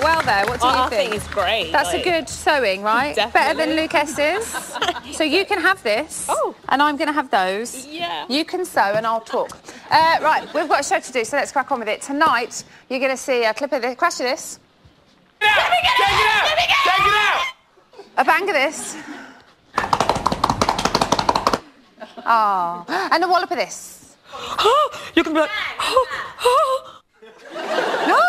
well there. What do you think? I think it's great. That's a good sewing, right? Definitely. Better than Luke S's. So you can have this. Oh. And I'm going to have those. Yeah. You can sew and I'll talk. Right, we've got a show to do, so let's crack on with it. Tonight, you're going to see a clip of this. Crash of this. Take it out! A bang of this. Oh. And a wallop of this. You can be like... No!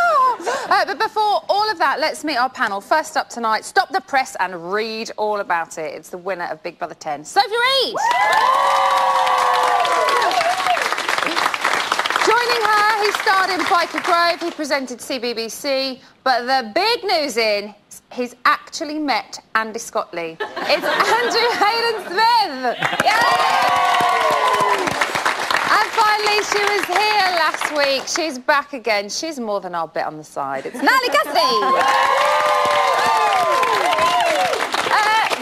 But before all of that, let's meet our panel. First up tonight, stop the press and read all about it. It's the winner of Big Brother 10, Sophie Reid! Joining her, he starred in Biker Grove, he presented CBBC, but the big news he's actually met Andy Scott Lee. It's Andrew Hayden-Smith! Yay! And finally, she was here last week. She's back again. She's more than our bit on the side. It's Natalie Cassidy!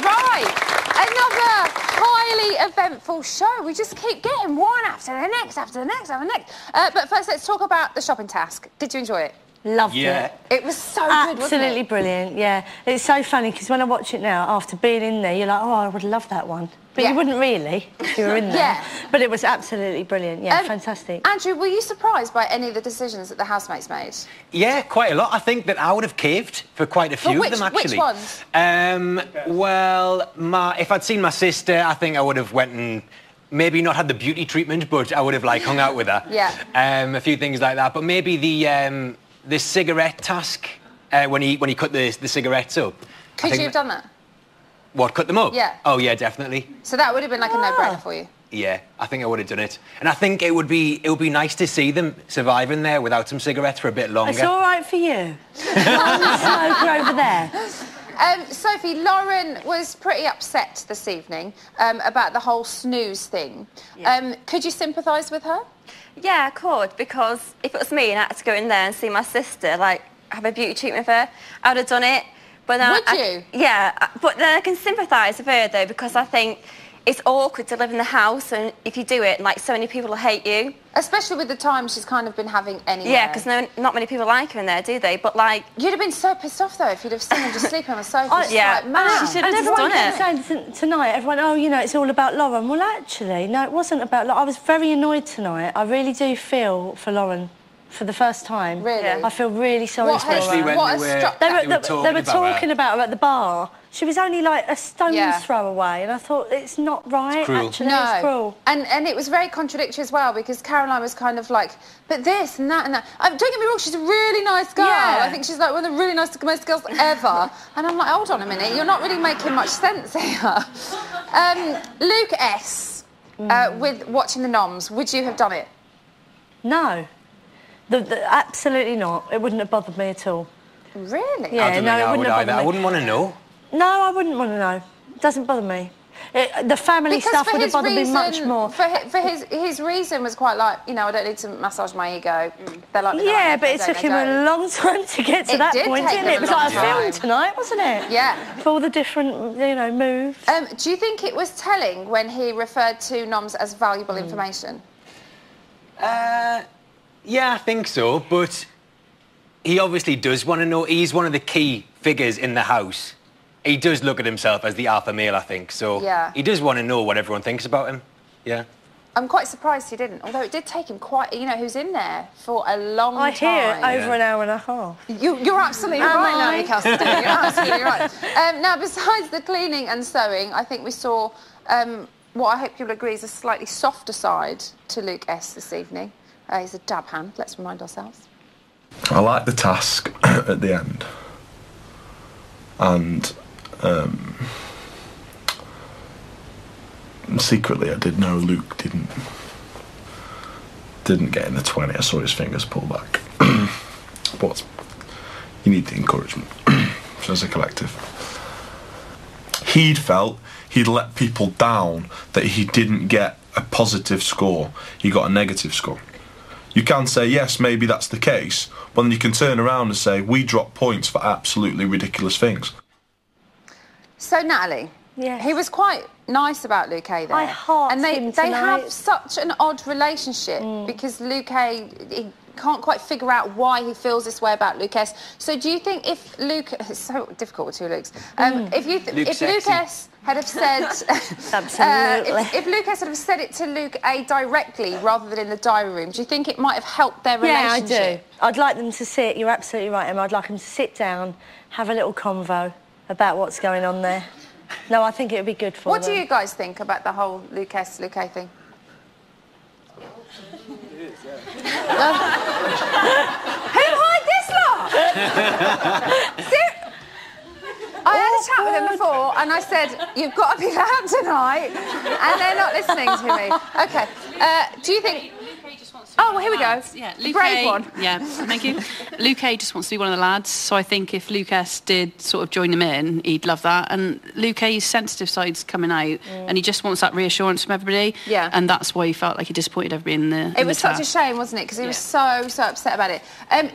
Right, another highly eventful show. We just keep getting one after the next, after the next, after the next. But first, let's talk about the shopping task. Did you enjoy it? Loved it. It was so good, wasn't it? Absolutely brilliant, yeah. It's so funny, because when I watch it now, after being in there, you're like, oh, I would love that one. But you wouldn't really if you were in there. Yeah. But it was absolutely brilliant, yeah, fantastic. Andrew, were you surprised by any of the decisions that the housemates made? Yeah, quite a lot. I think that I would have caved for quite a few of them, actually. Which ones? Well, if I'd seen my sister, I think I would have went and maybe not had the beauty treatment, but I would have, like, hung out with her. Yeah. A few things like that. But maybe the cigarette task, when he cut the cigarettes up. Could you have done that? What, cut them up? Yeah. Oh, yeah, definitely. So that would have been like a no-brainer for you? Yeah, I think I would have done it. And I think it would be nice to see them surviving there without some cigarettes for a bit longer. It's all right for you. I'm the smoker over there. Sophie, Lauren was pretty upset this evening about the whole snooze thing. Yeah. Could you sympathise with her? Yeah, I could, because if it was me and I had to go in there and see my sister, like, have a beauty treatment with her, I would have done it. But then Would you? Yeah, but then I can sympathise with her, though, because I think it's awkward to live in the house, and if you do it, like, so many people will hate you. Especially with the time she's kind of been having anyway. Yeah, because not many people like her in there, do they? But, like... You'd have been so pissed off, though, if you'd have seen her just sleeping on the sofa. Yeah. Like, man. She should have just done it. Saying tonight, everyone, oh, you know, it's all about Lauren. Well, actually, no, it wasn't about Lauren. I was very annoyed tonight. I really do feel for Lauren. For the first time. Really? I feel really sorry for her. Especially when they were talking about her at the bar. She was only like a stone's throw away, and I thought, it's not right. It's cruel. Actually, it's cruel. And it was very contradictory as well, because Caroline was kind of like, but this and that and that. Don't get me wrong, she's a really nice girl. Yeah. I think she's like one of the really nice, most girls ever. And I'm like, hold on a minute, you're not really making much sense here. Luke S, with watching the noms, would you have done it? No. Absolutely not. It wouldn't have bothered me at all. Really? Yeah, I don't think I would either. I wouldn't want to know. No, I wouldn't want to know. It doesn't bother me. The family stuff would have bothered me much more. For his reason was quite like, you know, I don't need to massage my ego. They're like, yeah, but it took him a long time to get to that point, didn't it? It was like a film tonight, wasn't it? Yeah. For all the different, you know, moves. Do you think it was telling when he referred to noms as valuable information? Yeah, I think so, but he obviously does want to know. He's one of the key figures in the house. He does look at himself as the alpha male, I think, so he does want to know what everyone thinks about him, yeah. I'm quite surprised he didn't, although it did take him quite, you know, who's in there for a long time. I hear over an hour and a half. You're absolutely right, Naomi Cassidy, you're absolutely right. Now, besides the cleaning and sewing, I think we saw what I hope you'll agree is a slightly softer side to Luke S this evening. He's a dab hand, let's remind ourselves. I like the task at the end. And secretly I did know Luke didn't get in the 20. I saw his fingers pull back. But you need the encouragement as a collective. He'd felt he'd let people down, that he didn't get a positive score, he got a negative score. You can say, yes, maybe that's the case, but then you can turn around and say, we drop points for absolutely ridiculous things. So, Natalie, he was quite nice about Luke A there. I heart and him they tonight. have such an odd relationship because Luke A, can't quite figure out why he feels this way about Lucas. So do you think if Luke... It's so difficult with two Lukes. If Lucas had have said... Absolutely. If Lucas had have said it to Luke A directly rather than in the diary room, do you think it might have helped their relationship? Yeah, I do. I'd like them to sit... You're absolutely right, Emma. I'd like them to sit down, have a little convo about what's going on there. No, I think it would be good for them. What do you guys think about the whole Luke A thing? Who hired this lot? I had a chat with them before and I said, you've got to be loud tonight, and they're not listening to me. OK. Do you think... Oh, well, here we go. Yeah, brave one. Yeah, thank you. Luke A just wants to be one of the lads, so I think if Lucas did sort of join them in, he'd love that. And Luke A's sensitive side's coming out, and he just wants that reassurance from everybody. Yeah. And that's why he felt like he disappointed everybody in the It was such a shame, wasn't it? Because he was so upset about it.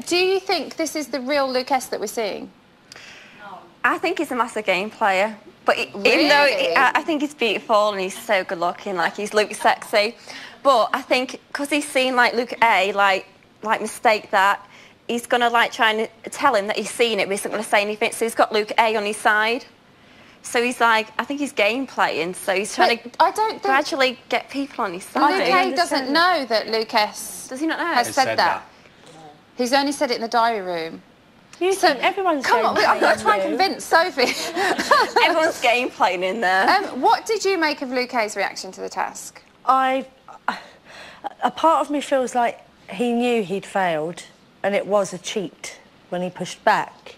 Do you think this is the real Lucas that we're seeing? I think he's a massive game player. But even Really? though I think he's beautiful and he's so good looking, like he's Luke sexy. But I think because he's seen like Luke A like mistake that, he's gonna like try and tell him that he's seen it, but he's not gonna say anything. So he's got Luke A on his side. So he's like, I think he's game playing. So he's trying to gradually get people on his side. Luke A doesn't know that Lucas Does he not know? has said that. He's only said it in the diary room. So everyone's Come on, I've got to try and convince Sophie. Everyone's game playing in there. What did you make of Luke A's reaction to the task? A part of me feels like he knew he'd failed and it was a cheat when he pushed back.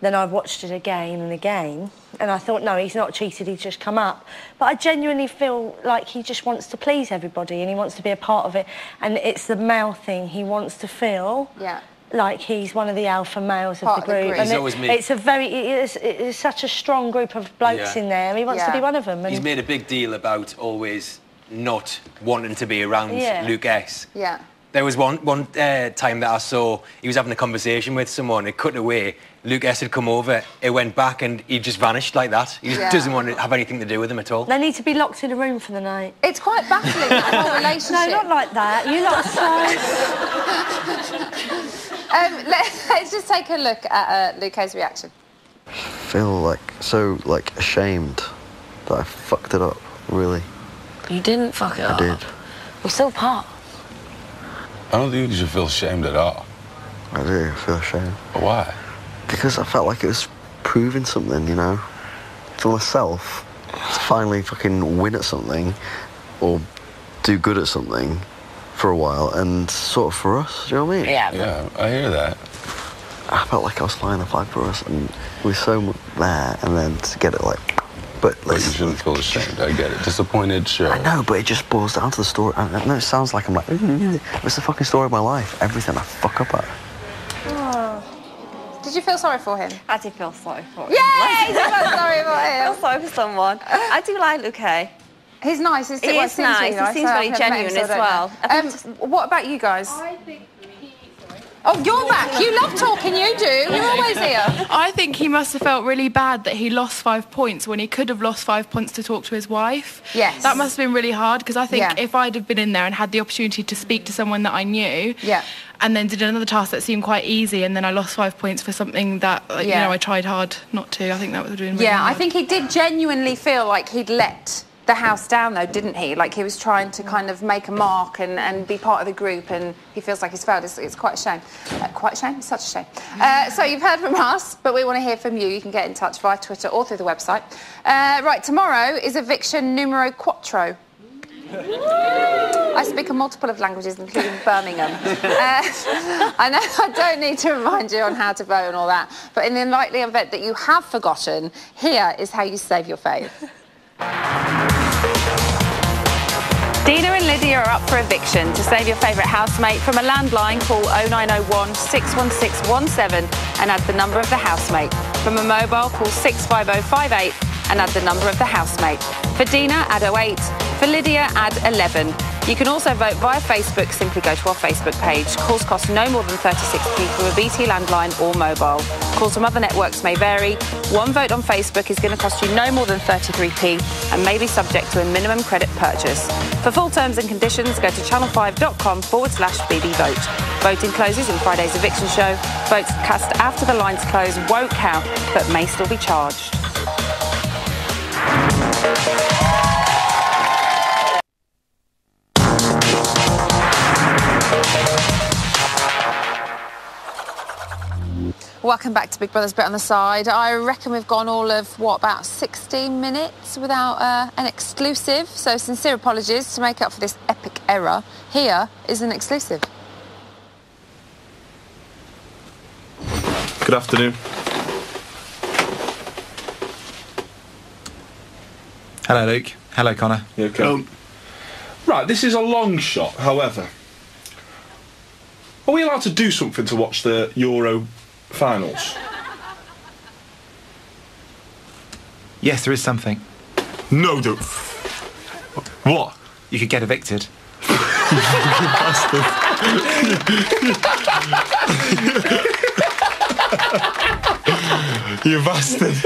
Then I've watched it again and again and I thought, no, he's not cheated, he's just come up. But I genuinely feel like he just wants to please everybody and he wants to be a part of it, and it's the male thing. He wants to feel like he's one of the alpha males of the group. He's And always it's such a strong group of blokes in there, and he wants to be one of them. And he's made a big deal about always not wanting to be around Luke S. Yeah. There was one time that I saw he was having a conversation with someone. It cut away. Luke S had come over. It went back, and he just vanished like that. He just doesn't want to have anything to do with him at all. They need to be locked in a room for the night. It's quite baffling, that whole relationship. No, not like that. You lot are so... Let's just take a look at Luke A's reaction. I feel so ashamed that I fucked it up, really. You didn't fuck it up. I did. We're still apart. I don't think you should feel ashamed at all. I do feel ashamed. Why? Because I felt like it was proving something, you know, for myself, to finally fucking win at something or do good at something for a while, and sort of for us, do you know what I mean? Yeah, I hear that. I felt like I was flying a flag for us, and we were so much there, and then to get it But you shouldn't feel ashamed, I get it. Disappointed, sure. I know, but it just boils down to the story. I know it sounds like I'm it's the fucking story of my life. Everything I fuck up at. Did you feel sorry for him? I did feel sorry for him. Yay! You felt sorry for I him. feel sorry for someone. I do like Luke A. He's nice. He is nice. He seems very genuine as well. What about you guys? Oh, you're back. You love talking, you do. You're always here. I think he must have felt really bad that he lost 5 points when he could have lost 5 points to talk to his wife. Yes. That must have been really hard, because I think if I'd have been in there and had the opportunity to speak to someone that I knew and then did another task that seemed quite easy and then I lost 5 points for something that, you know, I tried hard not to, I think that would have been really hard. I think he did genuinely feel like he'd let the house down, though, didn't he? Like, he was trying to kind of make a mark and be part of the group, and he feels like he's failed. It's quite a shame. Quite a shame? It's such a shame. So you've heard from us, but we want to hear from you. You can get in touch via Twitter or through the website. Right, tomorrow is eviction numero quattro. I speak a multiple of languages, including Birmingham. I know I don't need to remind you on how to vote and all that, but in the unlikely event that you have forgotten, here is how you save your fave. Dina and Lydia are up for eviction. To save your favourite housemate from a landline, call 0901 616 17 and add the number of the housemate. From a mobile, call 65058 and and add the number of the housemate. For Dina, add 08. For Lydia, add 11. You can also vote via Facebook. Simply go to our Facebook page. Calls cost no more than 36p for a BT landline or mobile. Calls from other networks may vary. One vote on Facebook is going to cost you no more than 33p and may be subject to a minimum credit purchase. For full terms and conditions, go to channel5.com/BBVote. Voting closes in Friday's eviction show. Votes cast after the lines close won't count, but may still be charged. Welcome back to Big Brother's Bit on the Side. I reckon we've gone all of, about 16 minutes without an exclusive. So sincere apologies to make up for this epic error. Here is an exclusive. Good afternoon. Hello, Luke. Hello, Connor. You okay? Right, this is a long shot, however. Are we allowed to do something to watch the Euro finals? Yes, there is something. No, don't. What? You could get evicted. You bastard. You bastard.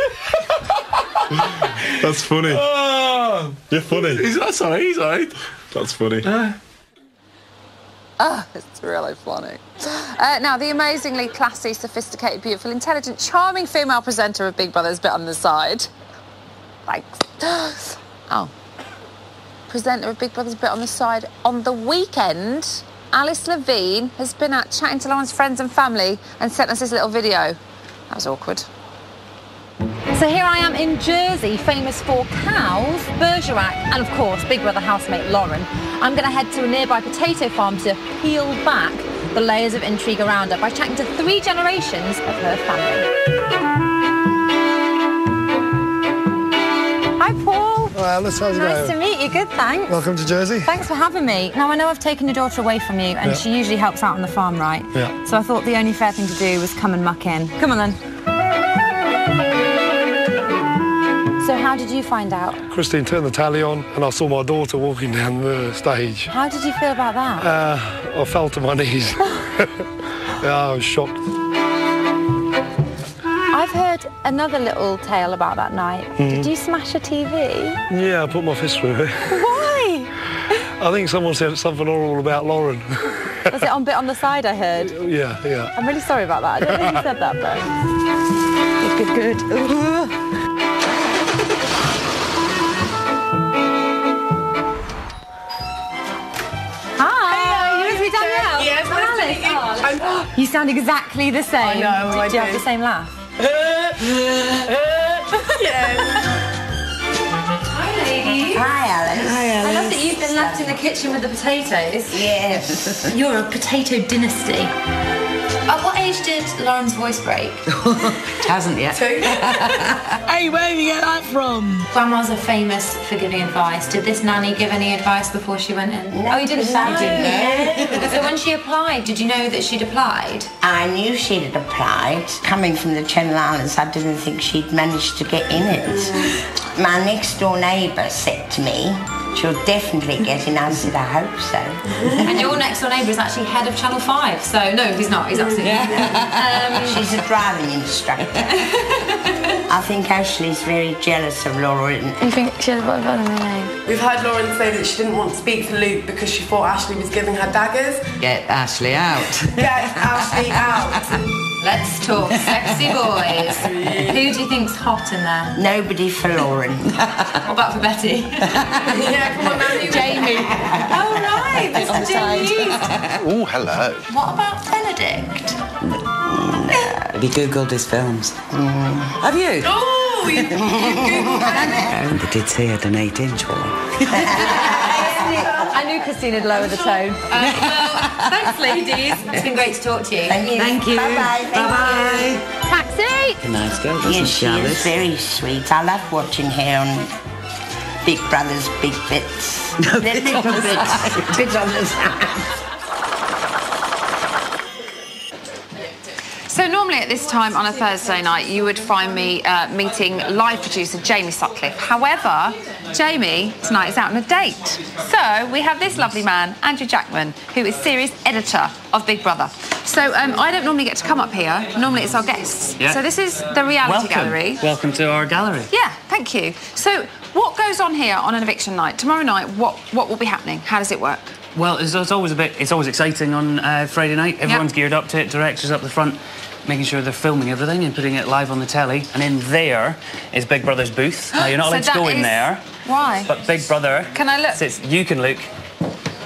That's funny. Oh, you're funny. That's alright, he's alright. That's funny. It's really funny. Now, the amazingly classy, sophisticated, beautiful, intelligent, charming female presenter of Big Brother's Bit on the Side. Thanks. Presenter of Big Brother's Bit on the Side. On the weekend, Alice Levine has been out chatting to Lauren's friends and family and sent us this little video. That was awkward. So here I am in Jersey, famous for cows, Bergerac, and of course, Big Brother housemate Lauren. I'm going to head to a nearby potato farm to peel back the layers of intrigue around her by chatting to 3 generations of her family. Hi, Paul. Hi, Alice. How's it going? Nice to meet you. Good, thanks. Welcome to Jersey. Thanks for having me. Now, I know I've taken your daughter away from you, and she usually helps out on the farm, right? Yeah. So I thought the only fair thing to do was come and muck in. Come on, then. So how did you find out? Christine turned the tally on and I saw my daughter walking down the stage. How did you feel about that? I fell to my knees. Yeah, I was shocked. I've heard another little tale about that night. Did you smash a TV? Yeah, I put my fist through it. Why? I think someone said something horrible about Lauren. Was it on Bit on the Side, I heard? Yeah, yeah. I'm really sorry about that. I don't think you said that, but... Good. You sound exactly the same. I know, Did you have the same laugh? Yes. Hi, ladies. Hi, Alice. Hi, Alice. I love that you've been left in the kitchen with the potatoes. Yes. You're a potato dynasty. At what age did Lauren's voice break? Hasn't yet. 2. Hey, where did you get that from? Grandma's are famous for giving advice. Did this nanny give any advice before she went in? No, oh, you didn't know? I didn't know. So when she applied, did you know that she'd applied? I knew she'd applied. Coming from the Channel Islands, I didn't think she'd managed to get in it. My next door neighbour said to me, she'll definitely get in. I said, I hope so. And your next door neighbour is actually head of Channel 5, so no, he's not, he's absolutely She's a driving instructor. I think Ashley's very jealous of Lauren. You think she has got a gun in her name? We've heard Lauren say that she didn't want to speak to Luke because she thought Ashley was giving her daggers. Get Ashley out. Get Ashley out. Let's talk sexy boys. Who do you think's hot in there? Nobody for Lauren. What about for Betty? Yeah, come on, Matthew. Jamie. Oh, right, this is Jamie. Oh, hello. What about Benedict? Have you Googled his films? Have you? Oh, you Googled I did say he had an 8-inch one. I knew Christine would lower the tone. Well, thanks, ladies. It's been great to talk to you. Thank you. Thank you. Bye-bye. Bye-bye. Taxi! A nice girl, doesn't she, Alice? She's very sweet. I love watching her on Big Brother's Big Bits. No, Bits on the Side. Bits on the Side. So normally at this time on a Thursday night, you would find me meeting live producer Jamie Sutcliffe. However, Jamie tonight is out on a date. So we have this lovely man, Andrew Jackman, who is series editor of Big Brother. So I don't normally get to come up here. Normally it's our guests. Yeah. So this is the reality gallery. Welcome to our gallery. Yeah, thank you. So what goes on here on an eviction night? Tomorrow night, what will be happening? How does it work? Well, it's always exciting on Friday night. Everyone's geared up to it. Directors up the front, making sure they're filming everything and putting it live on the telly. And in there is Big Brother's booth. Now, you're not allowed to go in there. Why? But Big Brother... Can I look? You can look,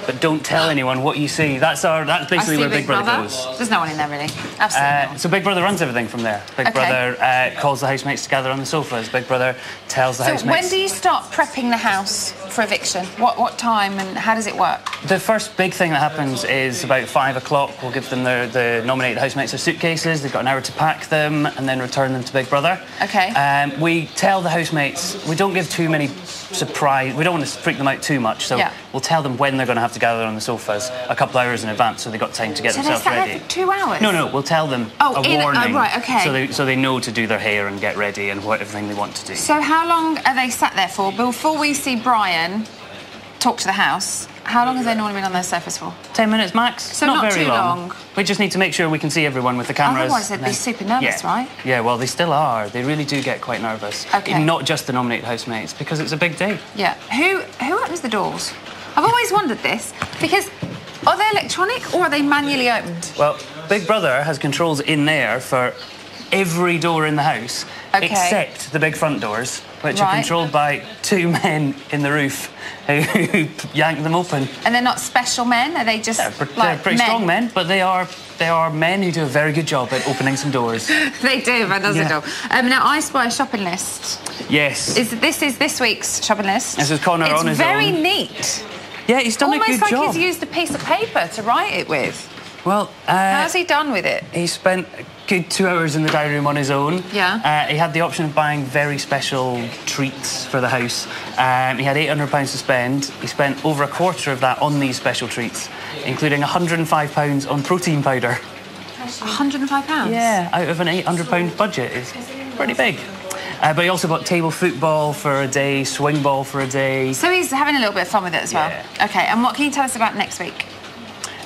but don't tell anyone what you see. That's basically where Big Brother goes. There's no one in there, really. Absolutely not. So Big Brother runs everything from there. Big Brother calls the housemates together on the sofas. Big Brother tells the housemates... When do you start prepping the house for eviction? What time and how does it work? The first big thing that happens is about 5 o'clock. We'll give them the nominated housemates their suitcases. They've got an hour to pack them and then return them to Big Brother. OK. We tell the housemates... We don't give too many surprise... We don't want to freak them out too much, so we'll tell them when they're going to have to gather on the sofas a couple hours in advance so they've got time to get themselves ready. So they sat there for 2 hours? No, we'll tell them a warning. Oh, right, OK. So they know to do their hair and get ready and everything they want to do. So how long are they sat there for? Before we see Brian talk to the house, how long have they normally been on their sofas for? 10 minutes max. So not very too long. We just need to make sure we can see everyone with the cameras. Otherwise they'd be super nervous, right? Yeah, well, they still are. They really do get quite nervous. OK. Not just the nominated housemates, because it's a big day. Yeah. Who opens the doors? I've always wondered this, because are they electronic or are they manually opened? Well, Big Brother has controls in there for every door in the house, except the big front doors, which are controlled by 2 men in the roof who yank them open. And they're not special men? Are they just they're pretty strong men, but they are men who do a very good job at opening some doors. They do, man does it all. Now, I spy a shopping list. Yes. This is this week's shopping list. This is Connor on his own. It's very neat. Yeah, he's done a good job. Almost like he's used a piece of paper to write it with. Well, how's he done with it? He spent a good 2 hours in the diary room on his own. Yeah. He had the option of buying very special treats for the house. He had £800 to spend. He spent over a quarter of that on these special treats, including £105 on protein powder. £105? Yeah, out of an £800 budget. It's pretty big. But he also bought table football for a day, swing ball for a day. So he's having a little bit of fun with it as well. OK, and what can you tell us about next week?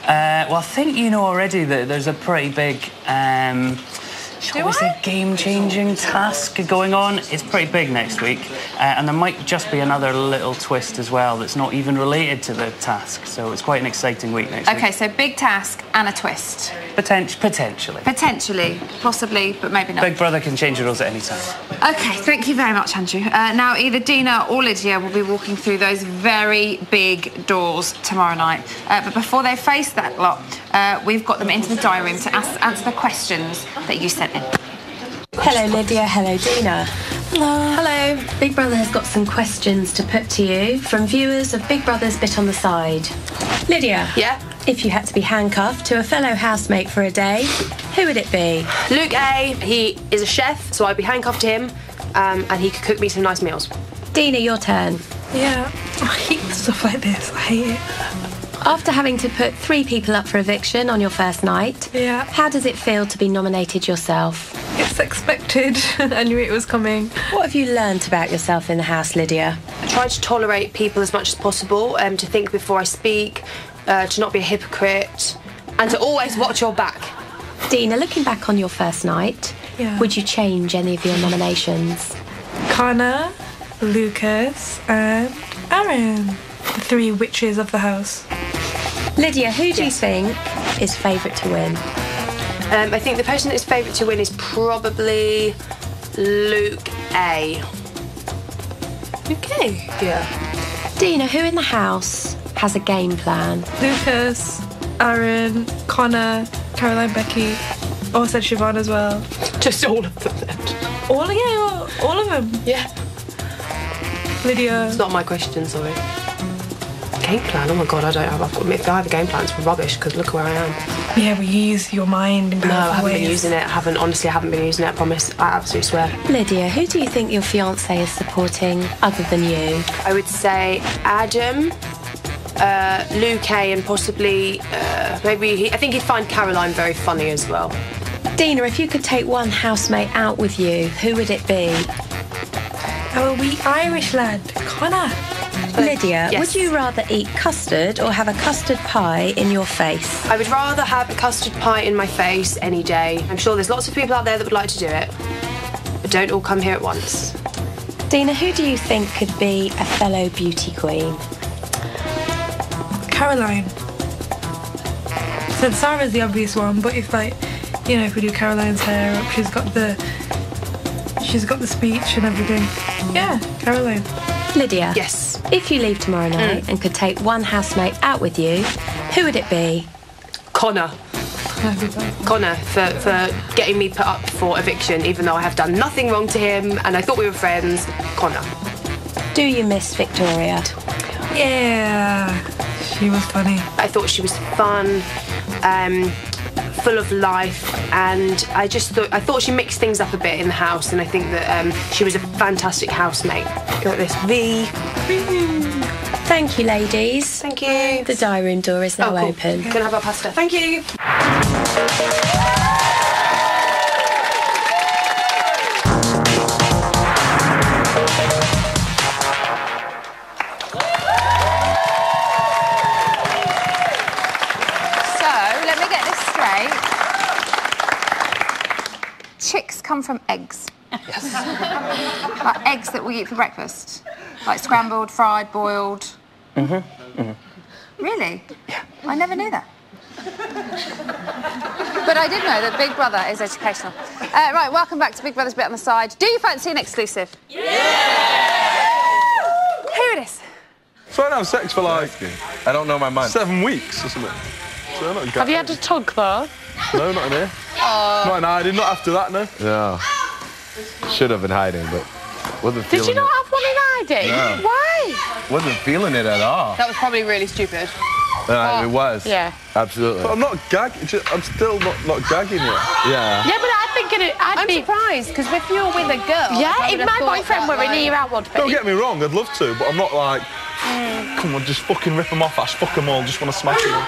Well, I think you know already that there's a pretty big, shall we say, game-changing task going on. It's pretty big next week, and there might just be another little twist as well that's not even related to the task. So it's quite an exciting week next week. OK, so big task and a twist. Potentially. Potentially, possibly, but maybe not. Big Brother can change the rules at any time. OK, thank you very much, Andrew. Now, either Dina or Lydia will be walking through those very big doors tomorrow night. But before they face that lot, we've got them into the diary room to answer the questions that you sent in. Hello, Lydia. Hello, Dina. Hello. Hello. Big Brother has got some questions to put to you from viewers of Big Brother's Bit on the Side. Lydia. Yeah? If you had to be handcuffed to a fellow housemate for a day, who would it be? Luke A. He is a chef, so I'd be handcuffed to him, and he could cook me some nice meals. Dina, your turn. Yeah, I hate stuff like this. I hate it. After having to put 3 people up for eviction on your first night, how does it feel to be nominated yourself? It's expected. I knew it was coming. What have you learnt about yourself in the house, Lydia? I try to tolerate people as much as possible, to think before I speak, to not be a hypocrite, and to always watch your back. Dina, looking back on your first night, would you change any of your nominations? Connor, Lucas, and Aaron. The 3 witches of the house. Lydia, who do you think is favourite to win? I think the person that's favourite to win is probably Luke A. Luke A? Yeah. Dina, who in the house has a game plan? Lucas, Aaron, Connor, Caroline, Becky. Oh, I said Siobhan as well. Just all of them then. All of them? Yeah. Lydia. It's not my question, sorry. Game plan? Oh my god, I've got to admit, if I have a game plan, it's rubbish, because look where I am. Yeah, but you use your mind in powerful No, I haven't ways. been using it. Honestly, I haven't been using it, I promise. I absolutely swear. Lydia, who do you think your fiancé is supporting other than you? I would say Adam, Luke A, and possibly, I think he'd find Caroline very funny as well. Dina, if you could take one housemate out with you, who would it be? Our wee Irish lad, Connor. Lydia, Yes. would you rather eat custard or have a custard pie in your face? I would rather have a custard pie in my face any day. I'm sure there's lots of people out there that would like to do it, but don't all come here at once. Dina, who do you think could be a fellow beauty queen? Caroline. So Sarah's the obvious one, but if if we do Caroline's hair up, she's got the speech and everything. Yeah, Caroline. Lydia. Yes. If you leave tomorrow night and could take one housemate out with you, who would it be? Connor. Connor, for getting me put up for eviction, even though I have done nothing wrong to him and I thought we were friends. Connor. Do you miss Victoria? Yeah, she was funny. I thought she was fun, full of life, and I thought she mixed things up a bit in the house, and I think that she was a fantastic housemate. Got this V. Thank you, ladies. Thank you. The diary room door is now open. Can I have our pasta? Thank you. Chicks come from eggs. Yes. Like eggs that we eat for breakfast. Like scrambled, fried, boiled. Really? Yeah. I never knew that. But I did know that Big Brother is educational. Right, welcome back to Big Brother's Bit on the Side. Do you fancy an exclusive? Yeah! Who it is? So I don't have sex for like... I don't know my mind. 7 weeks or something. So I'm not Have you had a tug, though? No, not in here. Not in hiding, not after that, no. No. Should have been hiding, but wasn't feeling Did you not have one in hiding? No. Why? Wasn't feeling it at all. That was probably really stupid. It was. Yeah. Absolutely. But I'm not gagging. I'm still not gagging yet. Yeah. Yeah, but I think I'm surprised, because if you're with a girl... Yeah, if my boyfriend were in here, I would be. Don't get me wrong, I'd love to, but I'm not like, come on, just fucking rip them off. I fuck them all, just want to smash them.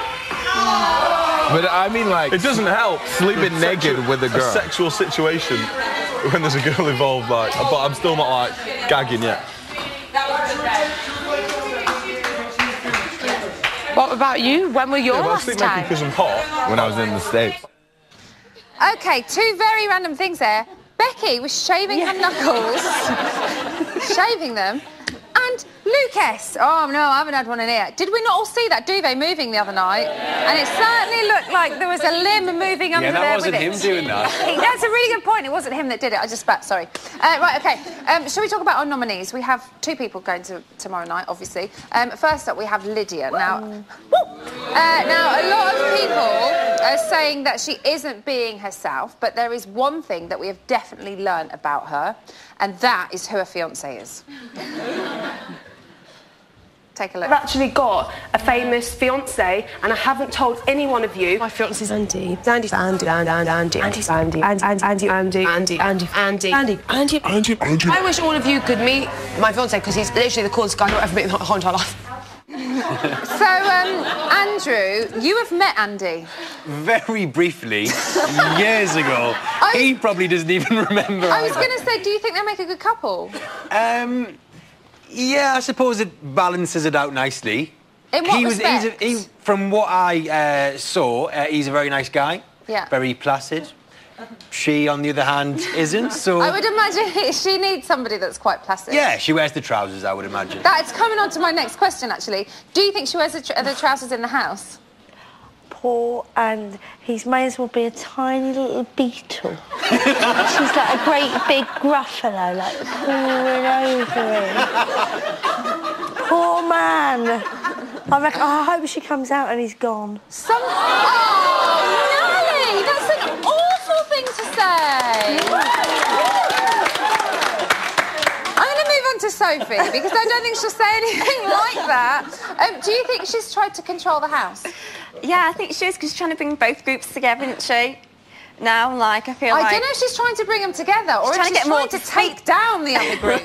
But I mean, like... It doesn't help. Sleeping naked with a girl. A sexual situation when there's a girl involved, like, but I'm still not, like, gagging yet. What about you? When were your last I time? because I'm hot. When I was in the States. OK, two very random things there. Becky was shaving her knuckles, shaving them, and Lucas. Oh, no, I haven't had one in here. Did we not all see that duvet moving the other night? And it certainly looked like there was a limb moving under there with it. Yeah, that wasn't him doing that. That's a really good point. It wasn't him that did it. I just spat, sorry. Right, OK. Shall we talk about our nominees? We have 2 people going to tomorrow night, obviously. First up, we have Lydia. Now, now, a lot of people are saying that she isn't being herself, but there is one thing that we have definitely learned about her, and that is who her fiancé is. Take a look. I've actually got a famous fiancé, and I haven't told any one of you. My fiancé's Andy. Andy. I wish all of you could meet my fiancé, because he's literally the coolest guy I've ever met in my whole entire life. So, Andrew, you have met Andy. Very briefly, years ago. He probably doesn't even remember. I was going to say, do you think they make a good couple? Yeah, I suppose it balances it out nicely. In what respect? From what I saw, he's a very nice guy. Yeah. Very placid. She, on the other hand, isn't, so... I would imagine she needs somebody that's quite placid. Yeah, she wears the trousers, I would imagine. That's coming on to my next question, actually. Do you think she wears the trousers in the house? Poor, and he may as well be a tiny little beetle. She's like a great big gruffalo, like pouring over him. Poor man. I hope she comes out and he's gone. Oh, Nelly, that's an awful thing to say. I'm going to move on to Sophie, because I don't think she'll say anything like that. Do you think she's tried to control the house? Yeah, I think she is, because she's trying to bring both groups together, isn't she? Now, I feel like... I don't know if she's trying to bring them together or if she's trying to take down the other group.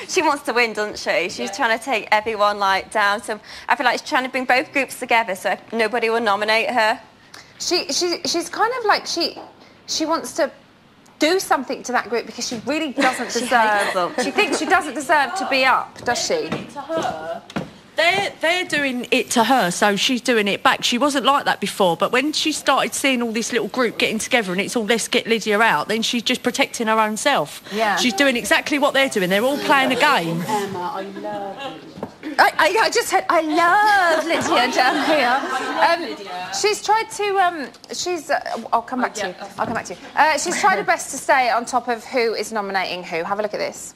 She wants to win, doesn't she? She's trying to take everyone, down. So I feel like she's trying to bring both groups together so nobody will nominate her. She's kind of like... she wants to do something to that group because she really doesn't deserve. She thinks she doesn't deserve to be up, does she? To her. They're doing it to her, so she's doing it back. She wasn't like that before, but when she started seeing all this little group getting together and it's all, let's get Lydia out, then she's just protecting her own self. Yeah. She's doing exactly what they're doing. They're all playing a game. Emma, I love you. I just said, I love Lydia down here. She's tried to, I'll come back to you. I'll come back to you. She's tried her best to stay on top of who is nominating who. Have a look at this.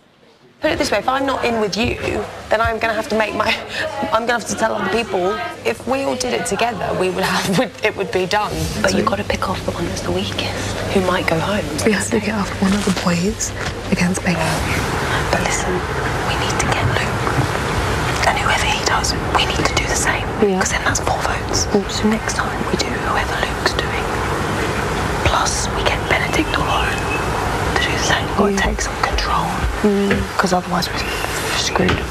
Put it this way, if I'm not in with you, then I'm going to have to I'm going to have to tell other people, if we all did it together, it would be done. But you've got to pick off the one that's the weakest, who might go home. We have to get off one of the boys against Becky. But listen, we need to get Luke. And whoever he does, we need to do the same. Because then that's 4 votes. So next time we do whoever Luke's doing. Plus, we get Benedict or Lauren to do the same. We've got to take some control. Because otherwise we're screwed.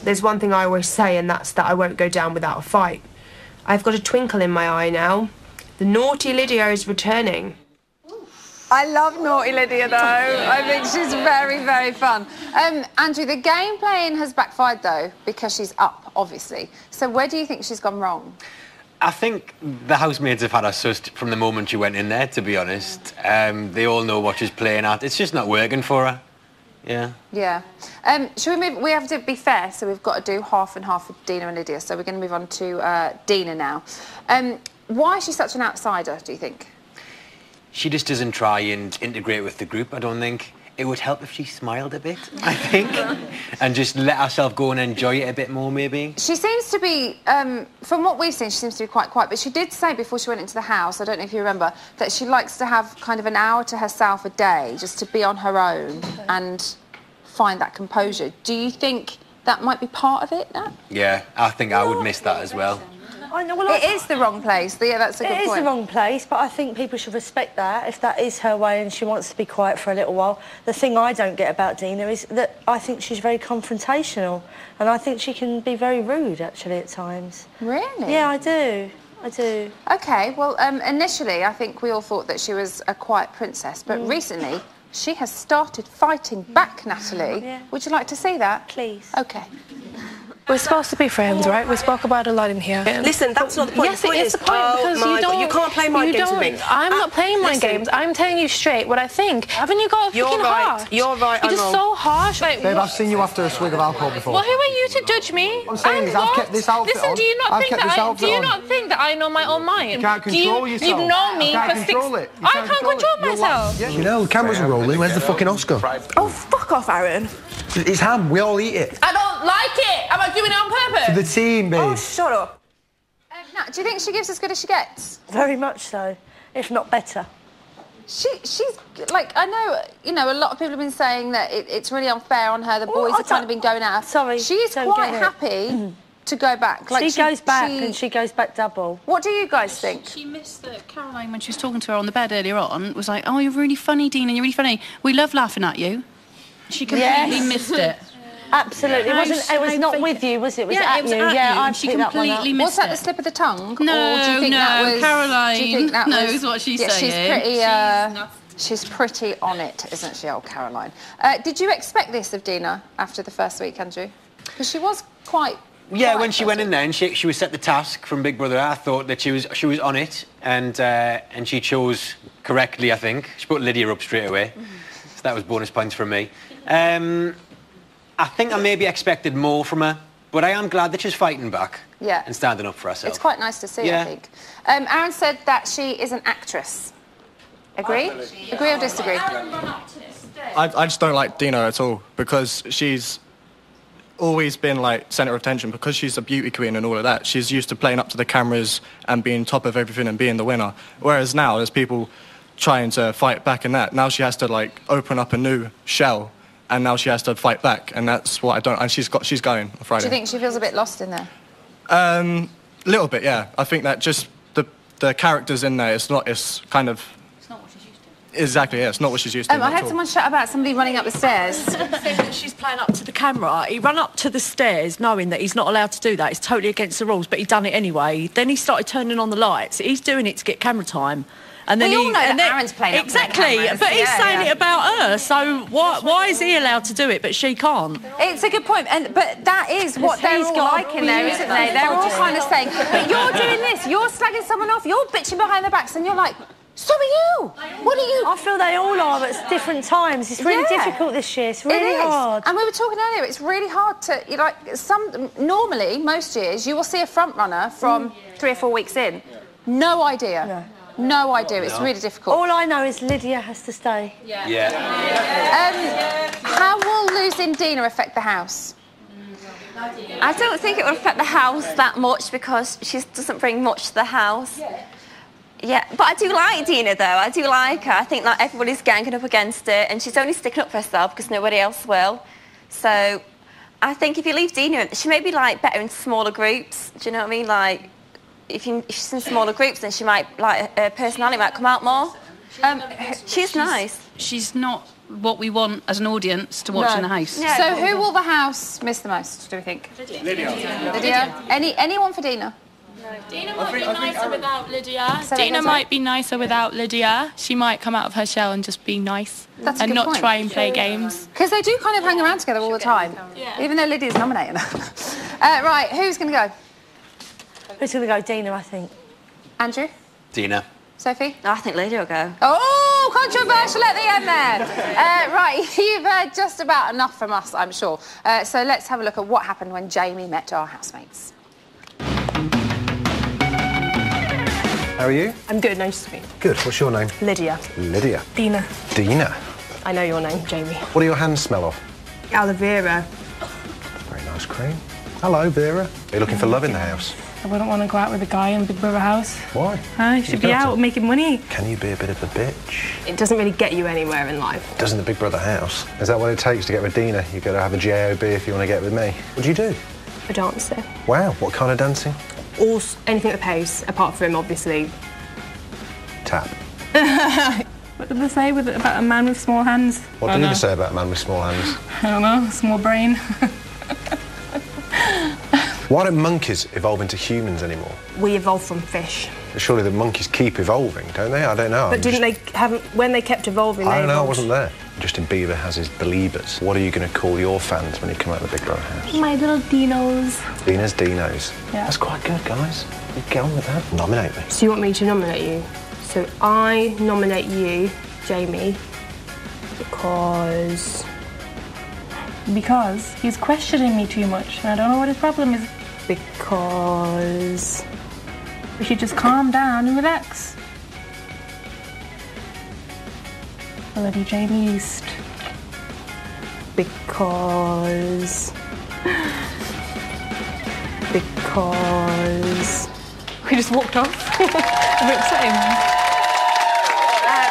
There's one thing I always say, and that's that I won't go down without a fight. I've got a twinkle in my eye now. The naughty Lydia is returning. I love naughty Lydia, though. I think she's very, very fun. Andrew, the game playing has backfired, though, because she's up, obviously. So where do you think she's gone wrong? I think the housemaids have had her sussed from the moment she went in there, to be honest. They all know what she's playing at. It's just not working for her. Yeah. Yeah. Shall we move? We have to be fair, so we've got to do half and half with Dina and Lydia. So we're going to move on to Dina now. Why is she such an outsider, do you think? She just doesn't try and integrate with the group, I don't think. It would help if she smiled a bit, I think, and just let herself go and enjoy it a bit more, maybe. She seems to be, from what we've seen, she seems to be quite quiet, but she did say before she went into the house, I don't know if you remember, that she likes to have kind of an hour to herself a day just to be on her own and find that composure. Do you think that might be part of it now? Yeah, I think I would miss that as well. I know, it is the wrong place. Yeah, that's a good point. It is the wrong place, but I think people should respect that if that is her way and she wants to be quiet for a little while. The thing I don't get about Dina is that I think she's very confrontational and I think she can be very rude, actually, at times. Really? Yeah, I do. I do. OK, well, initially, I think we all thought that she was a quiet princess, but recently, she has started fighting back, Natalie. Yeah. Would you like to see that? Please. OK. We're supposed to be friends, right? We spoke about it a lot in here. Listen, that's not the point. Yes, it is the point because you can't play mind games with me. I'm not playing mind games. I'm telling you straight what I think. Haven't you got a freaking heart? You're right. You're just so harsh. Like, babe, I've seen you after a swig of alcohol before. Well, who are you to judge me? I'm saying is I've kept this outfit on. Listen, do you not think that I know my own mind? You can't control yourself. You've known me for 6... I can't control myself. You know, the cameras are rolling. Where's the fucking Oscar? Oh, fuck off, Aaron. It's ham. We all eat it. I don't like it. Am I doing it on purpose? For the team, babe. Oh, shut up. Nat, do you think she gives as good as she gets? Very much so, if not better. She's like, I know, you know, a lot of people have been saying that it's really unfair on her. The boys have kind of been going at her. Sorry, she is quite happy to go back. Like she goes back and she goes back double. What do you guys think? She missed that Caroline, when she was talking to her on the bed earlier on, was like, "Oh, you're really funny, Dina. You're really funny. We love laughing at you." She completely missed it. Absolutely. It was not with you, was it? Was it at you? Yeah, I she completely missed Was that the slip of the tongue? No, or do you think that was, Caroline do you think that knows what she's saying. She's pretty on it, isn't she, old Caroline? Did you expect this of Dina after the first week, Andrew? Because she was quite... Yeah, when she went in there and she was set the task from Big Brother, I thought that she was on it and she chose correctly, I think. She put Lydia up straight away. So that was bonus points from me. I think I maybe expected more from her, but I am glad that she's fighting back and standing up for herself. It's quite nice to see, I think. Aaron said that she is an actress. Agree? Agree or disagree? I just don't like Dina at all because she's always been like centre of attention because she's a beauty queen and all of that. She's used to playing up to the cameras and being top of everything and being the winner. Whereas now there's people trying to fight back in that. Now she has to like open up a new shell and now she has to fight back, and that's what I don't... And she's going on Friday. Do you think she feels a bit lost in there? A little bit, yeah. I think that just the characters in there, it's kind of... It's not what she's used to. Exactly, yeah, it's not what she's used to. I heard someone shout about somebody running up the stairs. She's playing up to the camera. He ran up to the stairs knowing that he's not allowed to do that. It's totally against the rules, but he done it anyway. Then he started turning on the lights. He's doing it to get camera time. And then we all know that Aaron's playing up to the exactly, cameras. but he's saying it about her. So why is he allowed to do it, but she can't? It's a good point, but that is what they're all liking there, isn't they? They're all kind of saying, but you're doing this, you're slagging someone off, you're bitching behind their backs, and you're like, so are you. What are you? I feel they all are at different times. It's really difficult this year. It's really hard. And we were talking earlier, it's really hard to, normally, most years, you will see a front runner from 3 or 4 weeks in. No idea. No idea. It's really difficult. All I know is Lydia has to stay. How will losing Dina affect the house? I don't think it will affect the house that much because she doesn't bring much to the house. Yeah, but I do like Dina, though. I do like her. I think that everybody's ganging up against her, and she's only sticking up for herself because nobody else will. So I think if you leave Dina, she may be, better in smaller groups. Do you know what I mean? If she's in smaller groups, then she might, her personality might come out more. She's nice. She's not what we want as an audience to watch in the house. Yeah. So who will the house miss the most, do we think? Lydia. Anyone for Dina? Dina might be nicer without Lydia. Dina might be nicer without Lydia. She might come out of her shell and just be nice and not try and play games. Because they do kind of hang around together all the time, even though Lydia's nominating her. Right, who's going to go? Who's going to go? Dina, I think. Andrew? Dina. Sophie? I think Lydia will go. Oh, controversial at the end there. Right, you've heard just about enough from us, I'm sure. So let's have a look at what happened when Jamie met our housemates. How are you? I'm good, nice to meet you. Good. What's your name? Lydia. Lydia. Dina. Dina. I know your name, Jamie. What do your hands smell of? Aloe vera. Very nice cream. Hello, Vera. Are you looking for love in the house? I wouldn't want to go out with a guy in Big Brother house. Why? I should be out making money. Can you be a bit of a bitch? It doesn't really get you anywhere in life. Doesn't the Big Brother house? Is that what it takes to get with Dina? You've got to have a JOB if you want to get with me. What do you do? A dancer. Wow, what kind of dancing? Anything that pays, apart from, obviously... Tap. What did they say about a man with small hands? What did they say about a man with small hands? I don't know, small brain. Why don't monkeys evolve into humans anymore? We evolved from fish. Surely the monkeys keep evolving, don't they? I don't know. But when they kept evolving, I don't know, I wasn't there. Justin Bieber has his believers. What are you going to call your fans when you come out of the Big Brother house? My little dinos. Dina's Dinos. Yeah. That's quite good, guys. You get on with that. Nominate me. So you want me to nominate you? So I nominate you, Jamie, because he's questioning me too much, and I don't know what his problem is. Because we should just calm down and relax. I love you, Jamie East. Because we just walked off. A bit upsetting.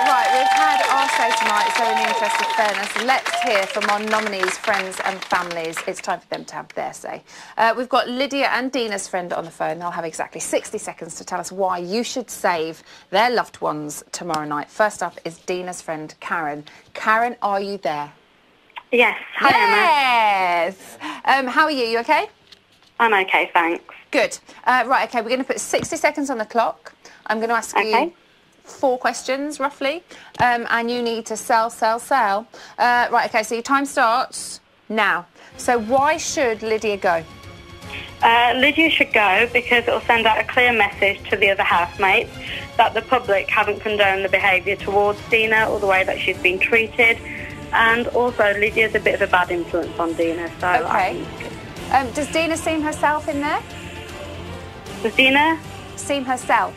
Right, we've had our say tonight, so in the interest of fairness, let's hear from our nominees, friends and families. It's time for them to have their say. We've got Lydia and Dina's friend on the phone. They'll have exactly 60 seconds to tell us why you should save their loved ones tomorrow night. First up is Dina's friend, Karen. Karen, are you there? Yes. Hi, yes. Emma. How are you? You okay? I'm okay, thanks. Good. Right, OK, we're going to put 60 seconds on the clock. I'm going to ask you 4 questions, roughly, and you need to sell. Right, OK, so your time starts now. So why should Lydia go? Lydia should go because it will send out a clear message to the other housemates that the public haven't condoned the behaviour towards Dina or the way that she's been treated. And also, Lydia's a bit of a bad influence on Dina, so OK. Does Dina seem herself in there? Does Dina? Seem herself?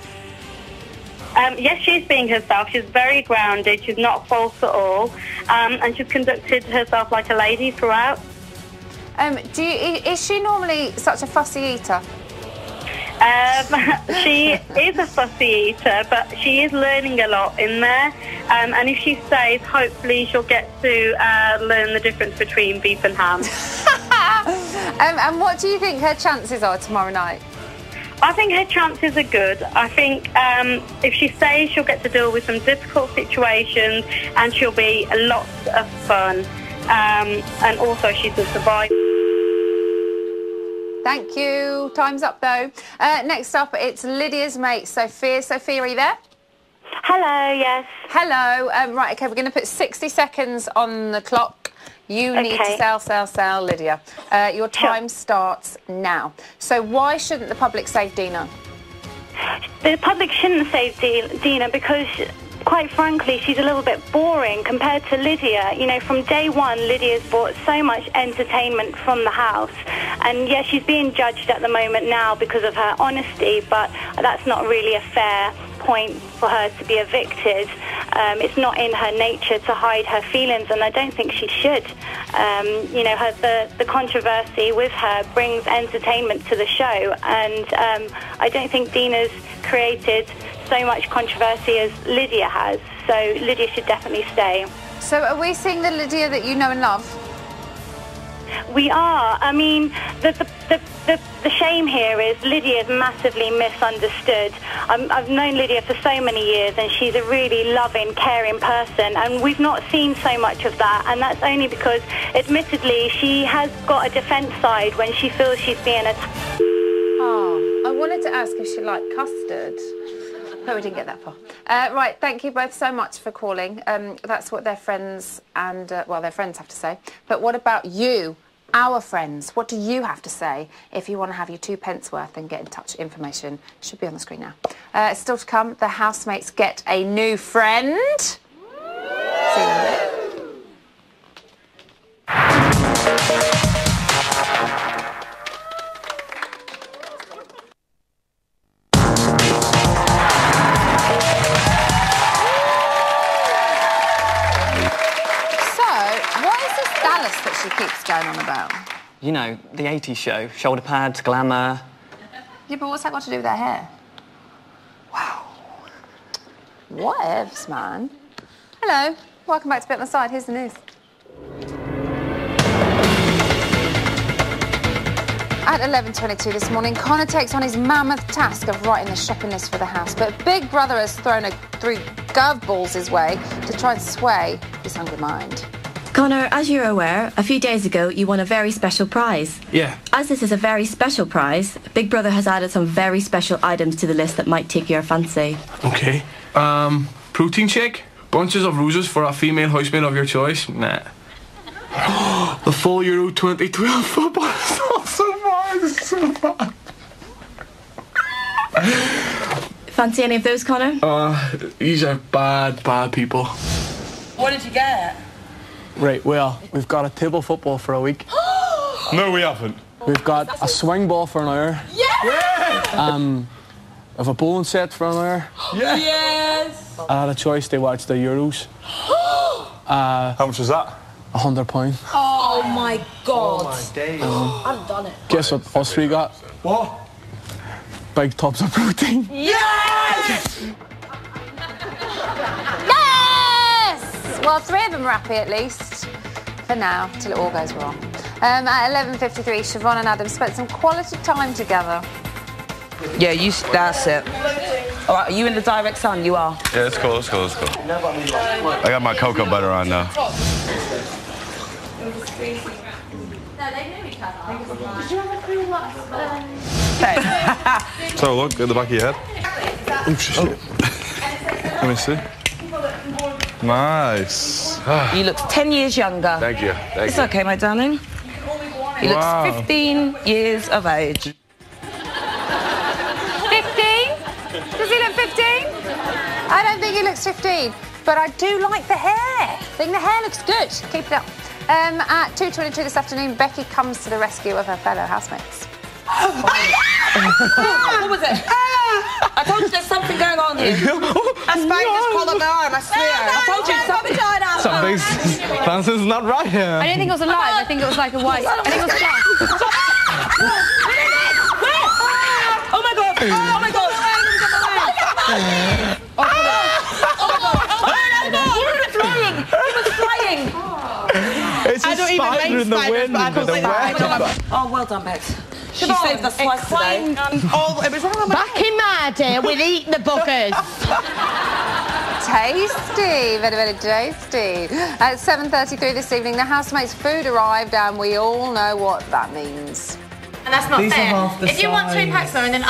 Yes, she's being herself. She's very grounded. She's not false at all. And she's conducted herself like a lady throughout. Is she normally such a fussy eater? She is a fussy eater, but she is learning a lot in there. And if she stays, hopefully she'll get to learn the difference between beef and ham. And what do you think her chances are tomorrow night? I think her chances are good. I think if she stays, she'll get to deal with some difficult situations and she'll be lots of fun. And also she's a survivor. Thank you. Time's up, though. Next up, it's Lydia's mate, Sophia. Sophia, are you there? Hello, yes. Hello. Right, OK, we're going to put 60 seconds on the clock. You need to sell, Lydia. Your time starts now. So why shouldn't the public save Dina? The public shouldn't save Dina because, quite frankly, she's a little bit boring compared to Lydia. You know, from day one, Lydia's brought so much entertainment from the house. And, yes, she's being judged at the moment now because of her honesty, but that's not really a fair point for her to be evicted. It's not in her nature to hide her feelings, and I don't think she should. You know, the controversy with her brings entertainment to the show, and I don't think Dina's created so much controversy as Lydia has, so Lydia should definitely stay. So are we seeing the Lydia that you know and love? We are. I mean, the shame here is Lydia is massively misunderstood. I've known Lydia for so many years, and she's a really loving, caring person, and we've not seen so much of that, and that's only because, admittedly, she has got a defence side when she feels she's being attacked. Oh, I wanted to ask if she liked custard, but we didn't get that far. Right, thank you both so much for calling. That's what their friends and, well, their friends have to say. But what about you, our friends? What do you have to say? If you want to have your 2 pence worth, then get in touch. Information should be on the screen now. Still to come, the housemates get a new friend. See you in a bit. She keeps going on about? You know, the 80s show. Shoulder pads, glamour. Yeah, but what's that got to do with her hair? Wow. Whatevs, man. Hello. Welcome back to Bit on the Side. Here's the news. At 11:22 this morning, Connor takes on his mammoth task of writing the shopping list for the house, but Big Brother has thrown 3 curveballs his way to try and sway his hungry mind. Connor, as you're aware, a few days ago you won a very special prize. Yeah. As this is a very special prize, Big Brother has added some very special items to the list that might take your fancy. Okay. Protein shake, bunches of roses for a female housemate of your choice. Nah. The full Euro 2012 football is not so bad. It's so bad. Fancy any of those, Connor? These are bad people. What did you get? Right, well, we've got a table football for a week. No, we haven't. We've got a swing ball for an hour. Yeah! We have a bowling set for an hour. Yeah. Yes! I had a choice to watch the Euros. How much was that? £100. Oh my God! Oh my days. I've done it. Guess what us 3 got? What? Big tubs of protein. Yes! Well, 3 of them are happy at least, for now, till it all goes wrong. At 11:53, Siobhan and Adam spent some quality time together. Yeah, that's it. All right, are you in the direct sun? You are. Yeah, it's cool. I got my cocoa butter on now. So look at the back of your head. Oh shit. Let me see. Nice. You look 10 years younger. Thank you. It's okay, my darling. He looks 15 years of age. 15? Does he look 15? I don't think he looks 15, but I do like the hair. I think the hair looks good. Keep it up. At 2:22 this afternoon, Becky comes to the rescue of her fellow housemates. What was it? I told you there's something going on here. I spanked this collar my arm, I swear. I told you Something's not right here. I don't think it was alive. I think it was like a white. I think it was black. Oh my God! Oh my God! He was flying! He was flying! It's a spider in the wind. Oh, well done, Bex. She saved us twice today. Back in my day, we'd eat the buggers. Tasty, very tasty. At 7:33 this evening, the housemates' food arrived, and we all know what that means. And that's not These are fair. half the If you want 2 size. packs, Lauren, then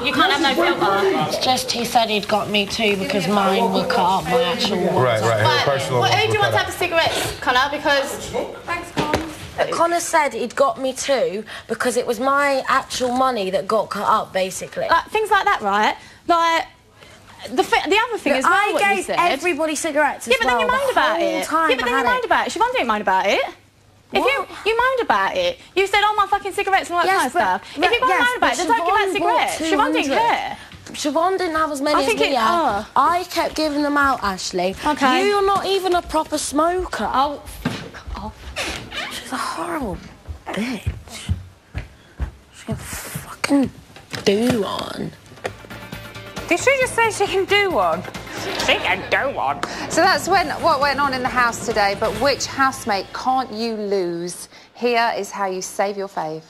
you can't have no filter. It's just he said he'd got me 2 because mine were cut up my actual ones. Right, her personal Well, ones who do you were want to cut have the cigarettes, Connor? Because... Thanks, Connor. Connor said he'd got me 2 because it was my actual money that got cut up, basically. Like, things like that, right? Like... The other thing Look, as well, I what you gave said... everybody cigarettes as Yeah, but then you well, moaned the about whole it. time Yeah, but then I you had moaned it. about it. Siobhan didn't moan about it. If you moaned about it, you said, oh, my fucking cigarettes and all that kind of stuff. If you're going to moan about it, then don't give out cigarettes. Siobhan didn't care. Siobhan didn't have as many as me. I kept giving them out, Ashley. Okay. You're not even a proper smoker. Oh, fuck off. She's a horrible bitch. She can fucking do one. Did she just say she can do one? She can do one. So that's what went on in the house today, but which housemate can't you lose? Here is how you save your fave.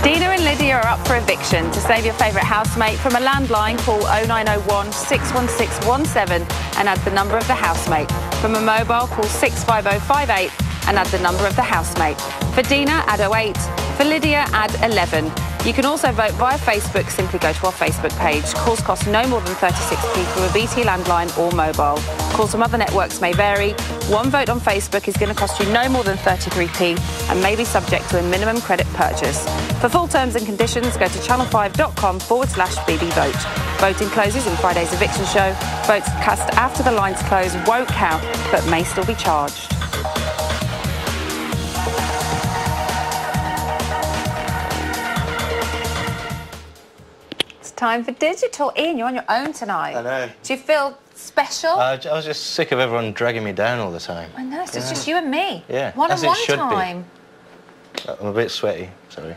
Dina and Lydia are up for eviction. To save your favourite housemate from a landline, call 0901 61617 and add the number of the housemate. From a mobile, call 65058 and add the number of the housemate. For Dina, add 08. For Lydia, add 11. You can also vote via Facebook. Simply go to our Facebook page. Calls cost no more than 36p from a BT landline or mobile. Calls from other networks may vary. One vote on Facebook is going to cost you no more than 33p and may be subject to a minimum credit purchase. For full terms and conditions, go to channel5.com/BBVote. Voting closes on Friday's eviction show. Votes cast after the lines close won't count but may still be charged. Time for digital. Ian, you're on your own tonight. I know. Do you feel special? I was just sick of everyone dragging me down all the time. I know, so it's just you and me. Yeah, One as on it one should time. be. I'm a bit sweaty, sorry.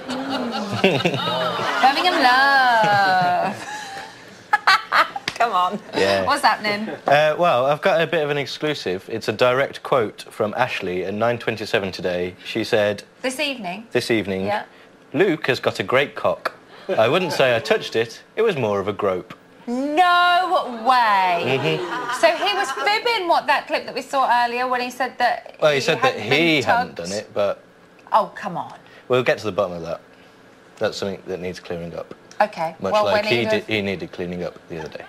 Birmingham love. Come on. Yeah. What's happening? Well, I've got a bit of an exclusive. It's a direct quote from Ashley at 9:27 today. She said... This evening? This evening. Yeah. Luke has got a great cock. I wouldn't say I touched it. It was more of a grope. No way. Mm-hmm. So he was fibbing what that clip that we saw earlier when he said that... Well, he said that he hadn't tugged. done it, but... Oh, come on. We'll get to the bottom of that. That's something that needs clearing up. Okay. Much well, like when he needed cleaning up the other day.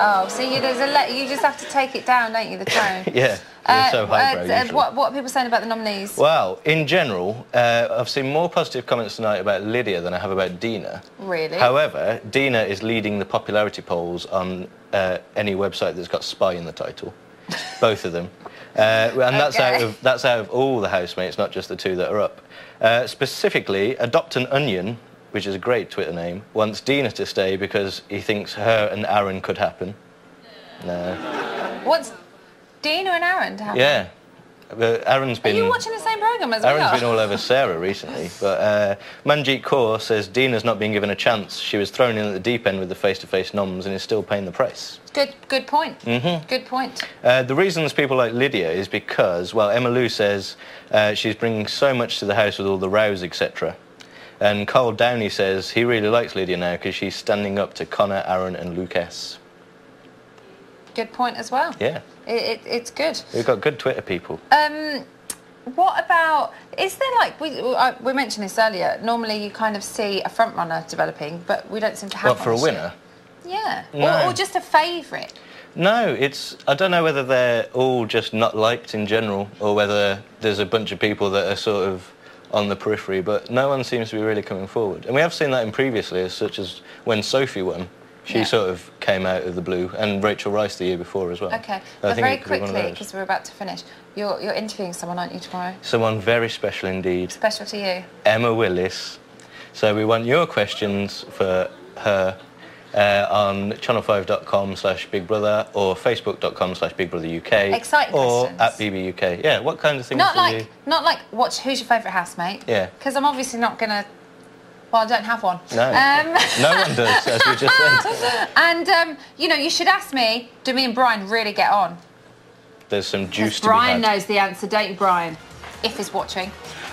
Oh, so you just have to take it down, don't you, the tone? Yeah, you're so highbrow usually. What are people saying about the nominees? Well, in general, I've seen more positive comments tonight about Lydia than I have about Dina. Really? However, Dina is leading the popularity polls on any website that's got spy in the title. Both of them. And that's out of all the housemates, not just the 2 that are up. Specifically, Adopt an Onion, which is a great Twitter name, wants Dina to stay because he thinks her and Aaron could happen. No. What's Dina and Aaron to happen? Yeah. Aaron's been... Are you watching the same programme as we Aaron's are? been all over Sarah recently, but Manjeet Kaur says Dina's not being given a chance. She was thrown in at the deep end with the face-to-face noms and is still paying the price. Good point. Mm-hmm. Good point. The reasons people like Lydia is because, well, Emma Lou says she's bringing so much to the house with all the rows, etc. And Carl Downey says he really likes Lydia now because she's standing up to Connor, Aaron and Luke S. Good point as well. Yeah. It's good. We've got good Twitter people. What about... Is there, like... We mentioned this earlier. Normally you kind of see a front-runner developing, but we don't seem to have What, for a winner? Yeah. No. Or just a favourite. No, I don't know whether they're all just not liked in general or whether there's a bunch of people that are sort of on the periphery, but no one seems to be really coming forward. And we have seen that in previously, such as when Sophie won. She sort of came out of the blue, and Rachel Rice the year before as well. Okay, but very quickly, because we're about to finish, you're interviewing someone, aren't you, tomorrow? Someone very special indeed. Special to you? Emma Willis. So we want your questions for her on channel5.com/BigBrother or facebook.com/BigBrotherUK. Exciting or questions. at BBUK. Yeah, what kind of things Not do like, you... Not like, who's your favourite housemate? Yeah. Because I'm obviously not going to... Well, I don't have one. No, no one does, as we just said. And, you know, you should ask me, do me and Brian really get on? There's some juice to be Brian had. knows the answer, don't you, Brian? If he's watching.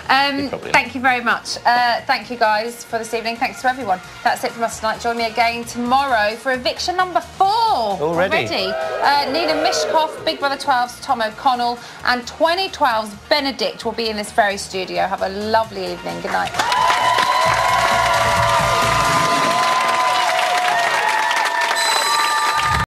Thank you very much. Thank you, guys, for this evening. Thanks to everyone. That's it from us tonight. Join me again tomorrow for eviction number 4. Already? Nina Mishkoff, Big Brother 12's Tom O'Connell, and 2012's Benedict will be in this very studio. Have a lovely evening. Good night.